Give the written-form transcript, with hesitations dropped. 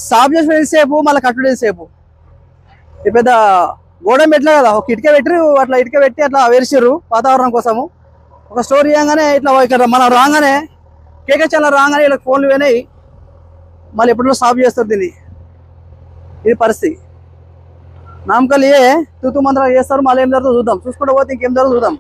సాఫ్ చేసి ఎంతసేపు మళ్ళీ కట్టుడు ఎంతసేపు. ఈ పెద్ద గోడం పెట్టలే కదా, ఒక ఇటుక పెట్టి అట్లా ఇటుక పెట్టి అట్లా వేరిచారు వాతావరణం కోసము. ఒక స్టోరీ చేయగానే ఇట్లా ఇక్కడ మనం రాగానే కేకచల్ల రాగానే ఇలా ఫోన్లు పోయినాయి, మళ్ళీ ఎప్పుడో సాఫ్ చేస్తారు దీన్ని. ఇది పరిస్థితి. నామకల్ ఏ తూతు మంత్రాలు చేస్తారు, మళ్ళీ ఏం జరుగుతుందో చూద్దాం. చూసుకుంటూ పోతే ఇంకేం జరుగుతుందో చూద్దాం.